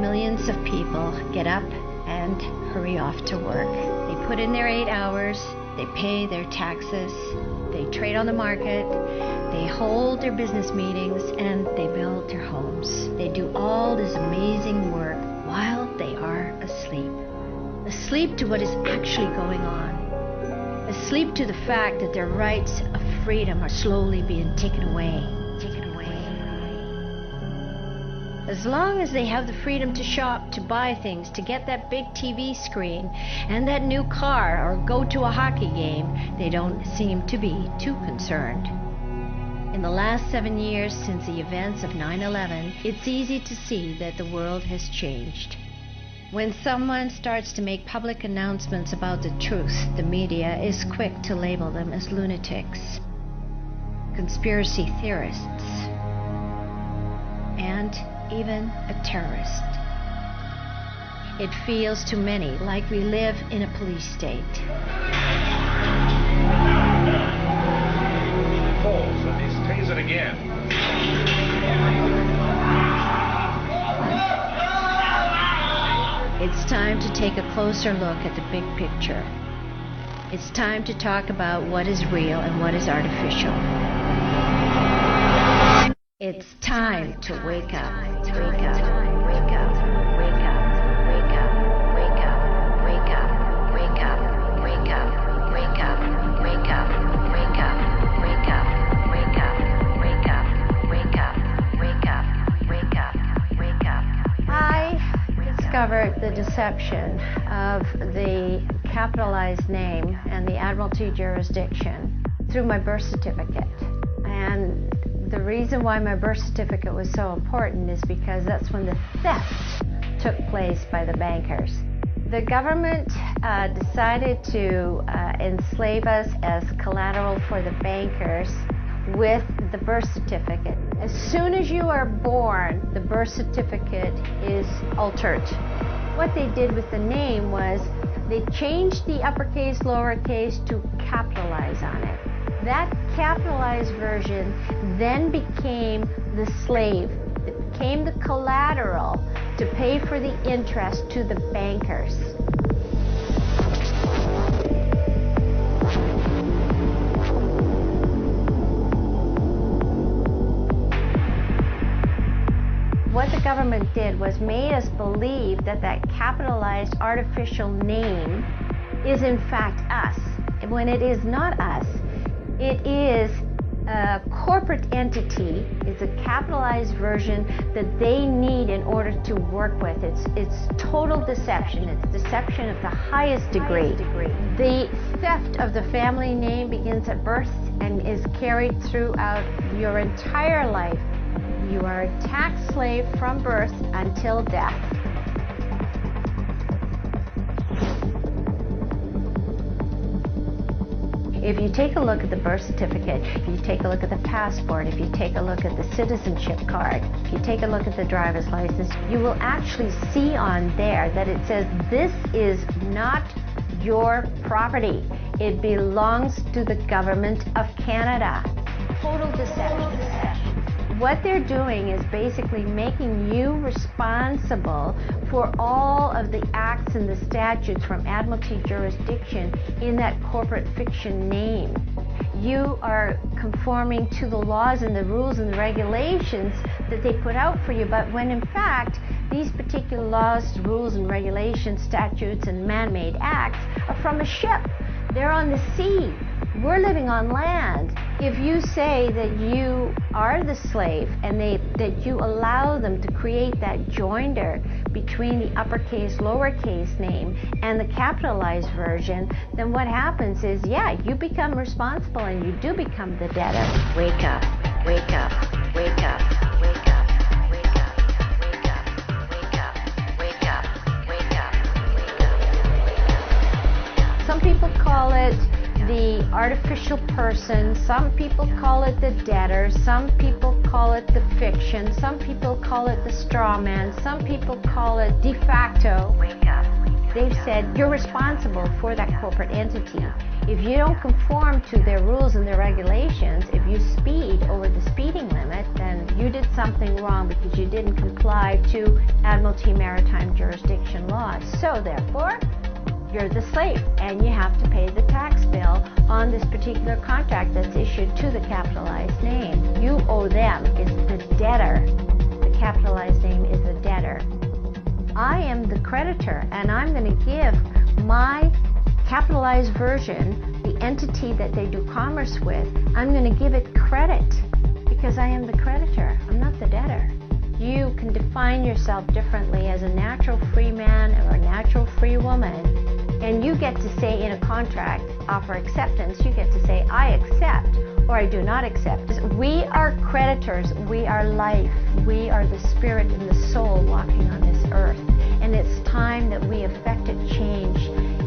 millions of people get up and hurry off to work. They put in their 8 hours, they pay their taxes, they trade on the market, they hold their business meetings, and they build their homes. They do all this amazing work while they are asleep. Asleep to what is actually going on. Asleep to the fact that their rights of freedom are slowly being taken away. As long as they have the freedom to shop, to buy things, to get that big TV screen and that new car or go to a hockey game, they don't seem to be too concerned. In the last 7 years since the events of 9/11, it's easy to see that the world has changed. When someone starts to make public announcements about the truth, the media is quick to label them as lunatics, conspiracy theorists, and even a terrorist. It feels to many like we live in a police state. Falls and he's tasered again. It's time to take a closer look at the big picture. It's time to talk about what is real and what is artificial. It's time to wake up. Wake up, wake up, wake up, wake up, wake up, wake up, wake up, wake up, wake up, wake up, wake up, wake up, wake up, wake up, wake up, wake up, wake up, wake up, wake up. I discovered the deception of the capitalized name and the Admiralty jurisdiction through my birth certificate. And the reason why my birth certificate was so important is because that's when the theft took place by the bankers. The government decided to enslave us as collateral for the bankers with the birth certificate. As soon as you are born, the birth certificate is altered. What they did with the name was they changed the uppercase, lowercase to capitalize on it. That capitalized version then became the slave. It became the collateral to pay for the interest to the bankers. What the government did was made us believe that that capitalized artificial name is in fact us, when it is not us. It is a corporate entity. It's a capitalized version that they need in order to work with. It's total deception. It's deception of the highest degree. The theft of the family name begins at birth and is carried throughout your entire life. You are a tax slave from birth until death. If you take a look at the birth certificate, if you take a look at the passport, if you take a look at the citizenship card, if you take a look at the driver's license, you will actually see on there that it says this is not your property. It belongs to the government of Canada. Total deception. What they're doing is basically making you responsible for all of the acts and the statutes from Admiralty jurisdiction in that corporate fiction name. You are conforming to the laws and the rules and the regulations that they put out for you, but when in fact these particular laws, rules and regulations, statutes and man-made acts are from a ship. They're on the sea. We're living on land. If you say that you are the slave and that you allow them to create that joinder between the uppercase, lowercase name and the capitalized version, then what happens is, yeah, you become responsible and you do become the debtor. Wake up, wake up, wake up, wake up, wake up, wake up, wake up, wake up, wake up, wake up. Some people call it the artificial person, some people call it the debtor, some people call it the fiction, some people call it the straw man, some people call it de facto. Wake up. They've said you're responsible for that corporate entity. If you don't conform to their rules and their regulations, if you speed over the speeding limit, then you did something wrong because you didn't comply to Admiralty Maritime Jurisdiction laws. So therefore, you're the slave and you have to pay the tax bill on this particular contract that's issued to the capitalized name. You owe them. It's the debtor. The capitalized name is the debtor. I am the creditor, and I'm going to give my capitalized version, the entity that they do commerce with, I'm going to give it credit because I am the creditor. I'm not the debtor. You can define yourself differently as a natural free man or a natural free woman, and you get to say in a contract, offer acceptance, you get to say, I accept or I do not accept. We are creditors. We are life. We are the spirit and the soul walking on this earth. And it's time that we effected change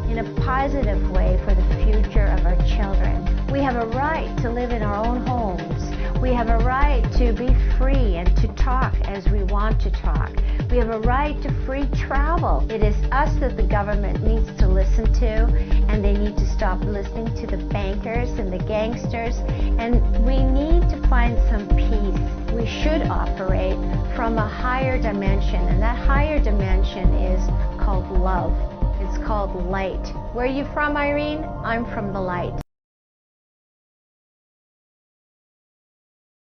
in a positive way for the future of our children. We have a right to live in our own homes. We have a right to be free and to talk as we want to talk. We have a right to free travel. It is us that the government needs to listen to, and they need to stop listening to the bankers and the gangsters, and we need to find some peace. We should operate from a higher dimension, and that higher dimension is called love. It's called light. Where are you from, Irene? I'm from the light.